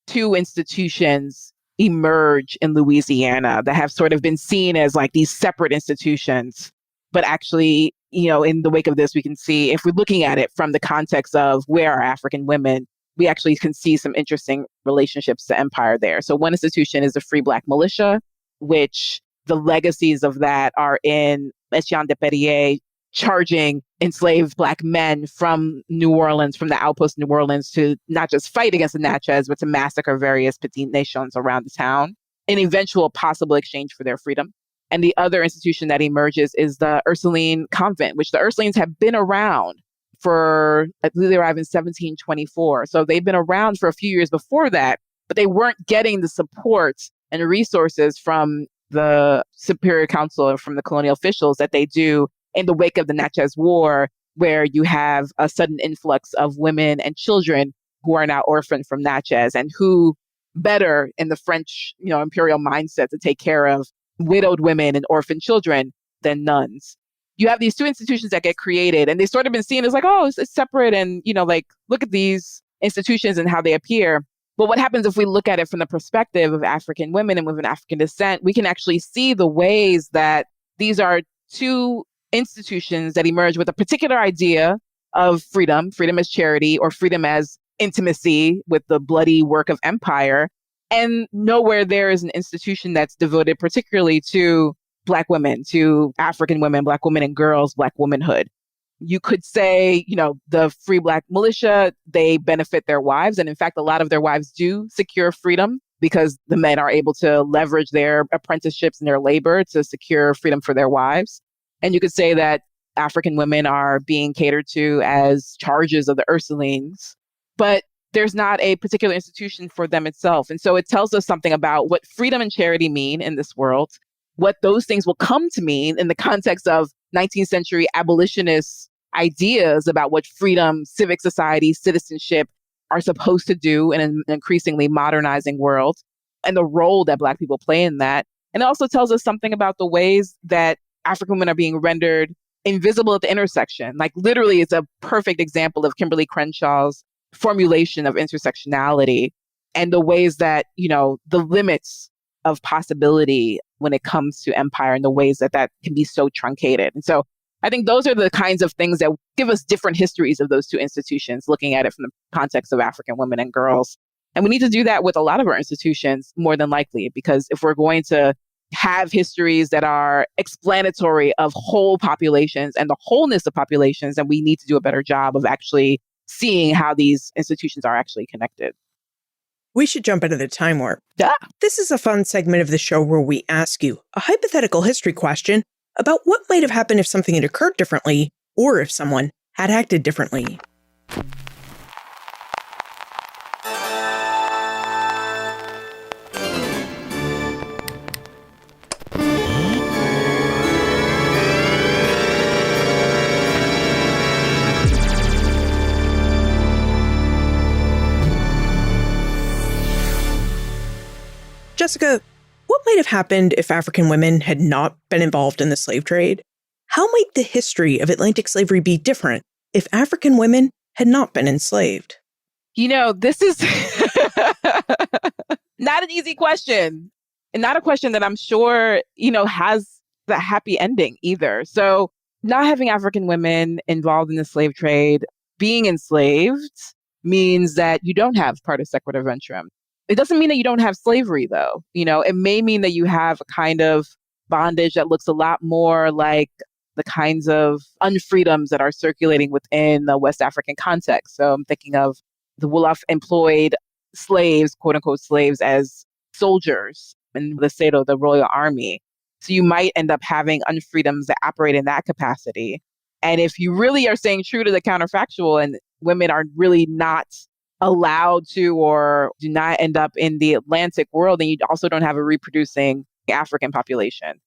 two institutions emerge in Louisiana that have sort of been seen as like these separate institutions. But actually, in the wake of this, we can see, if we're looking at it from the context of where are African women, we actually can see some interesting relationships to empire there. So one institution is the Free Black Militia, which the legacies of that are in Etienne de Perier charging enslaved Black men from New Orleans, from the outpost New Orleans, to not just fight against the Natchez, but to massacre various petite nations around the town in eventual possible exchange for their freedom. And the other institution that emerges is the Ursuline Convent, which the Ursulines have been around for, I believe they arrived in 1724. So they've been around for a few years before that, but they weren't getting the support and resources from the Superior Council or from the colonial officials that they do in the wake of the Natchez War, where you have a sudden influx of women and children who are now orphaned from Natchez, and who better in the French, imperial mindset to take care of widowed women and orphaned children than nuns. You have these two institutions that get created, and they've sort of been seen as like, oh, it's separate, and look at these institutions and how they appear. But what happens if we look at it from the perspective of African women and women of African descent? We can actually see the ways that these are two institutions that emerge with a particular idea of freedom as charity, or freedom as intimacy with the bloody work of empire. And nowhere there is an institution that's devoted particularly to Black women, to African women, Black women and girls, Black womanhood. You could say, the Free Black Militia, they benefit their wives. And in fact, a lot of their wives do secure freedom because the men are able to leverage their apprenticeships and their labor to secure freedom for their wives. And you could say that African women are being catered to as charges of the Ursulines, but there's not a particular institution for them itself. And so it tells us something about what freedom and charity mean in this world, what those things will come to mean in the context of 19th century abolitionist ideas about what freedom, civic society, citizenship are supposed to do in an increasingly modernizing world, and the role that Black people play in that. And it also tells us something about the ways that African women are being rendered invisible at the intersection. Like literally, it's a perfect example of Kimberly Crenshaw's formulation of intersectionality and the ways that, the limits of possibility when it comes to empire and the ways that that can be so truncated. And so I think those are the kinds of things that give us different histories of those two institutions, looking at it from the context of African women and girls. And we need to do that with a lot of our institutions more than likely, because if we're going to have histories that are explanatory of whole populations and the wholeness of populations. And we need to do a better job of actually seeing how these institutions are actually connected. We should jump into the time warp. Yeah. This is a fun segment of the show where we ask you a hypothetical history question about what might have happened if something had occurred differently or if someone had acted differently. Jessica, what might have happened if African women had not been involved in the slave trade? How might the history of Atlantic slavery be different if African women had not been enslaved? This is not an easy question, and not a question that I'm sure, has the happy ending either. So not having African women involved in the slave trade, being enslaved means that you don't have parte sequitur ventrem. It doesn't mean that you don't have slavery, though. It may mean that you have a kind of bondage that looks a lot more like the kinds of unfreedoms that are circulating within the West African context. So I'm thinking of the Wolof employed slaves, quote unquote slaves, as soldiers in the Seto, the Royal Army. So you might end up having unfreedoms that operate in that capacity. And if you really are staying true to the counterfactual and women are really not allowed to or do not end up in the Atlantic world, and you also don't have a reproducing African population.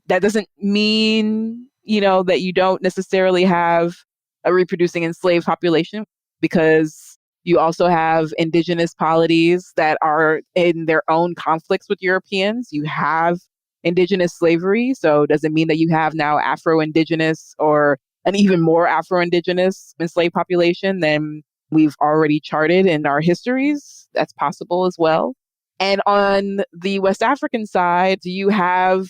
That doesn't mean, that you don't necessarily have a reproducing enslaved population, because you also have indigenous polities that are in their own conflicts with Europeans. You have indigenous slavery. So does it mean that you have now Afro-Indigenous or an even more Afro-Indigenous enslaved population than we've already charted in our histories? That's possible as well. And on the West African side, you have,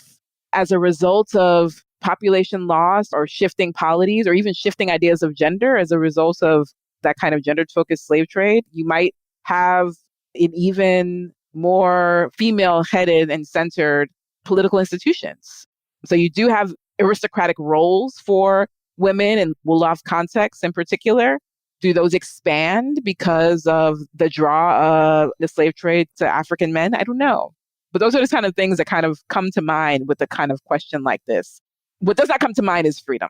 as a result of population loss or shifting polities or even shifting ideas of gender as a result of that kind of gender-focused slave trade, you might have an even more female-headed and centered political institutions. So you do have aristocratic roles for women in Wolof contexts in particular. Do those expand because of the draw of the slave trade to African men? I don't know. But those are the kind of things that kind of come to mind with a kind of question like this. What does not come to mind is freedom.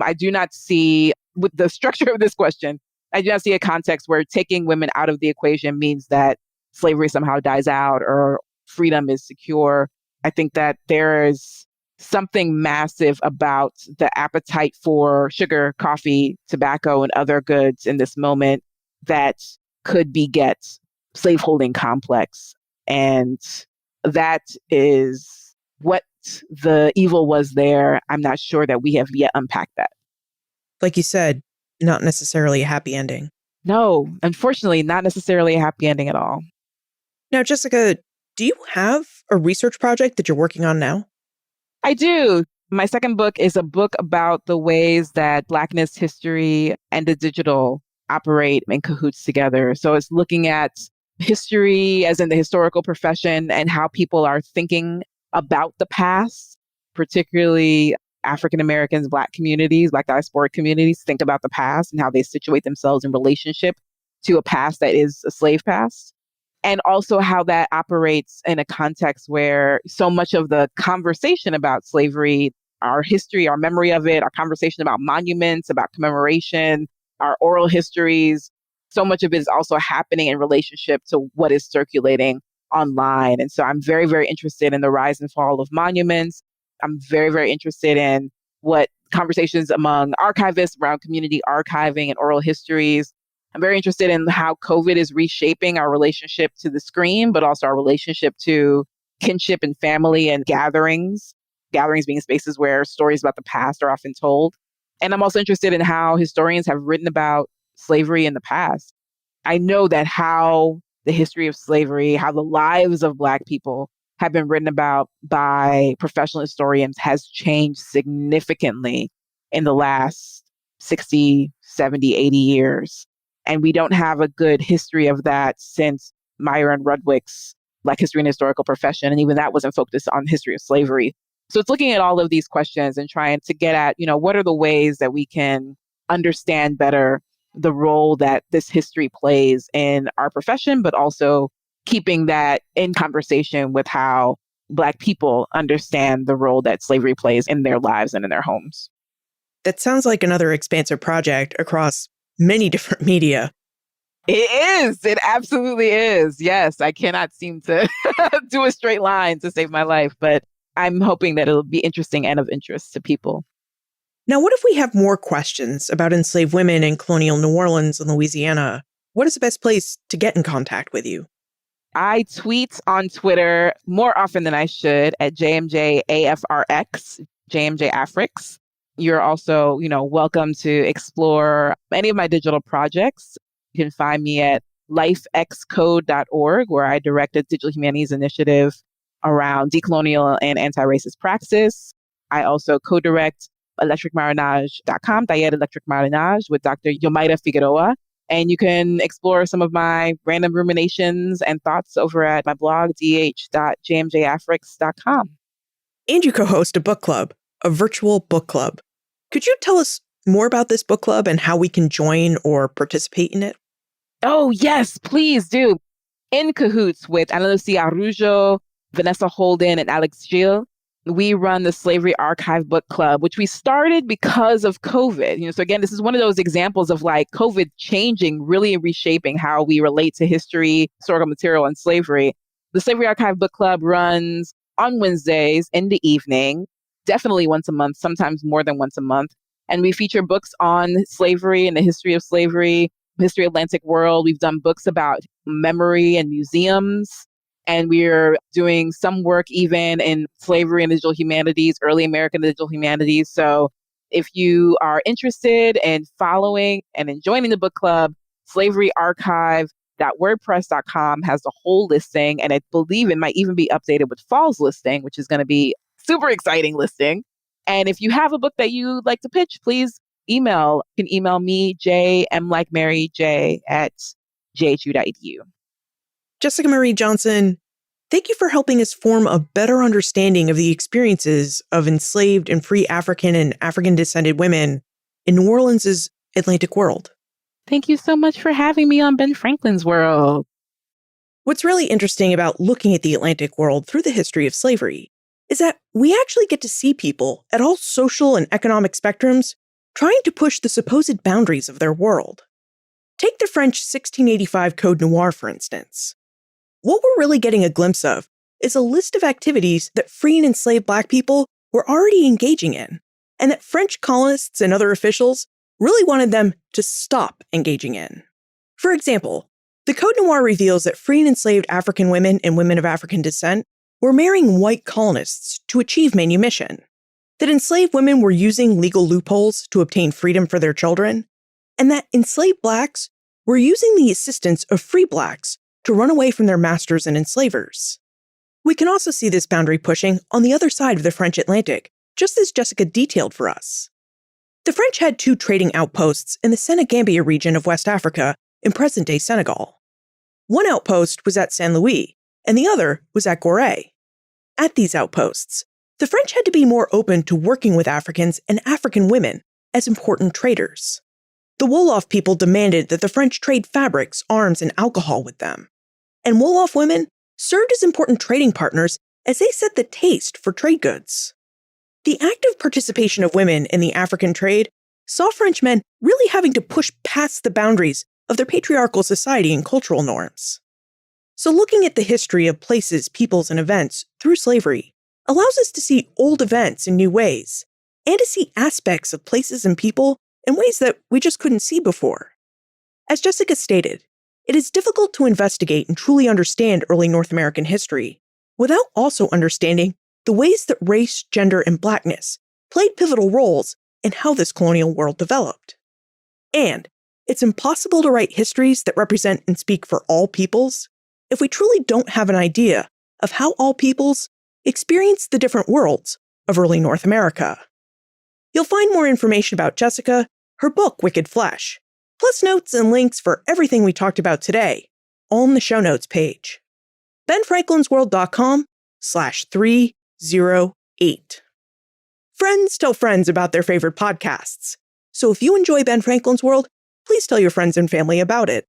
I do not see, with the structure of this question, I do not see a context where taking women out of the equation means that slavery somehow dies out or freedom is secure. I think that there is something massive about the appetite for sugar, coffee, tobacco, and other goods in this moment that could beget slaveholding complex. And that is what the evil was there. I'm not sure that we have yet unpacked that. Like you said, not necessarily a happy ending. No, unfortunately, not necessarily a happy ending at all. Now, Jessica, do you have a research project that you're working on now? I do. My second book is a book about the ways that Blackness history and the digital operate in cahoots together. So it's looking at history as in the historical profession and how people are thinking about the past, particularly African Americans, Black communities, Black diasporic communities think about the past and how they situate themselves in relationship to a past that is a slave past. And also how that operates in a context where so much of the conversation about slavery, our history, our memory of it, our conversation about monuments, about commemoration, our oral histories, so much of it is also happening in relationship to what is circulating online. And so I'm very, very interested in the rise and fall of monuments. I'm very, very interested in what conversations among archivists around community archiving and oral histories. I'm very interested in how COVID is reshaping our relationship to the screen, but also our relationship to kinship and family and gatherings being spaces where stories about the past are often told. And I'm also interested in how historians have written about slavery in the past. I know that how the history of slavery, how the lives of Black people have been written about by professional historians has changed significantly in the last 60, 70, 80 years. And we don't have a good history of that since Myron Rudwick's Black history and historical profession. And even that wasn't focused on history of slavery. So it's looking at all of these questions and trying to get at, what are the ways that we can understand better the role that this history plays in our profession, but also keeping that in conversation with how Black people understand the role that slavery plays in their lives and in their homes. That sounds like another expansive project across many different media. It is. It absolutely is. Yes, I cannot seem to do a straight line to save my life, but I'm hoping that it'll be interesting and of interest to people. Now, what if we have more questions about enslaved women in colonial New Orleans and Louisiana? What is the best place to get in contact with you? I tweet on Twitter more often than I should at JMJAFRX, JMJAfrix. You're also, welcome to explore any of my digital projects. You can find me at lifexcode.org, where I direct a digital humanities initiative around decolonial and anti-racist praxis. I also co-direct electricmarinage.com, Taller Electric Marinage, with Dr. Yomaira Figueroa. And you can explore some of my random ruminations and thoughts over at my blog, dh.jmjafrix.com. And you co-host a book club, a virtual book club. Could you tell us more about this book club and how we can join or participate in it? Oh, yes, please do. In cahoots with Ana Lucia Araujo, Vanessa Holden, and Alex Gil, we run the Slavery Archive Book Club, which we started because of COVID. So again, this is one of those examples of COVID changing, really reshaping how we relate to history, historical material, and slavery. The Slavery Archive Book Club runs on Wednesdays in the evening, definitely once a month, sometimes more than once a month. And we feature books on slavery and the history of slavery, history of Atlantic world. We've done books about memory and museums. And we're doing some work even in slavery and digital humanities, early American digital humanities. So if you are interested in following and in joining the book club, slaveryarchive.wordpress.com has the whole listing. And I believe it might even be updated with fall's listing, which is going to be super exciting listing. And if you have a book that you'd like to pitch, please email. You can email me, jmlikemaryj@jhu.edu. Jessica Marie Johnson, thank you for helping us form a better understanding of the experiences of enslaved and free African and African-descended women in New Orleans' Atlantic world. Thank you so much for having me on Ben Franklin's World. What's really interesting about looking at the Atlantic world through the history of slavery is that we actually get to see people at all social and economic spectrums trying to push the supposed boundaries of their world. Take the French 1685 Code Noir, for instance. What we're really getting a glimpse of is a list of activities that free and enslaved Black people were already engaging in, and that French colonists and other officials really wanted them to stop engaging in. For example, the Code Noir reveals that free and enslaved African women and women of African descent were marrying white colonists to achieve manumission, that enslaved women were using legal loopholes to obtain freedom for their children, and that enslaved Blacks were using the assistance of free Blacks to run away from their masters and enslavers. We can also see this boundary pushing on the other side of the French Atlantic, just as Jessica detailed for us. The French had 2 trading outposts in the Senegambia region of West Africa in present-day Senegal. One outpost was at Saint Louis, and the other was at Gorée. At these outposts, the French had to be more open to working with Africans and African women as important traders. The Wolof people demanded that the French trade fabrics, arms, and alcohol with them. And Wolof women served as important trading partners as they set the taste for trade goods. The active participation of women in the African trade saw French men really having to push past the boundaries of their patriarchal society and cultural norms. So looking at the history of places, peoples, and events through slavery allows us to see old events in new ways, and to see aspects of places and people in ways that we just couldn't see before. As Jessica stated, it is difficult to investigate and truly understand early North American history without also understanding the ways that race, gender, and Blackness played pivotal roles in how this colonial world developed. And it's impossible to write histories that represent and speak for all peoples if we truly don't have an idea of how all peoples experienced the different worlds of early North America. You'll find more information about Jessica, her book, Wicked Flesh, plus notes and links for everything we talked about today, all in the show notes page. benfranklinsworld.com/308. Friends tell friends about their favorite podcasts. So if you enjoy Ben Franklin's World, please tell your friends and family about it.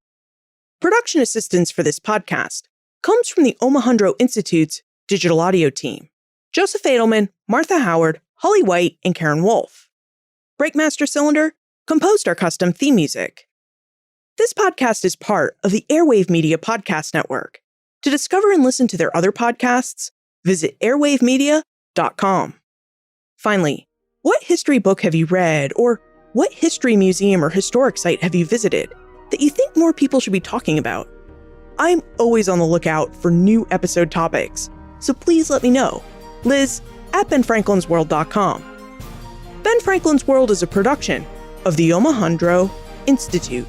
Production assistance for this podcast comes from the Omohundro Institute's digital audio team: Joseph Edelman, Martha Howard, Holly White, and Karen Wolf. Breakmaster Cylinder composed our custom theme music. This podcast is part of the Airwave Media Podcast Network. To discover and listen to their other podcasts, visit airwavemedia.com. Finally, what history book have you read, or what history museum or historic site have you visited that you think more people should be talking about? I'm always on the lookout for new episode topics, so please let me know. Liz at benfranklinsworld.com. Ben Franklin's World is a production of the Omohundro Institute.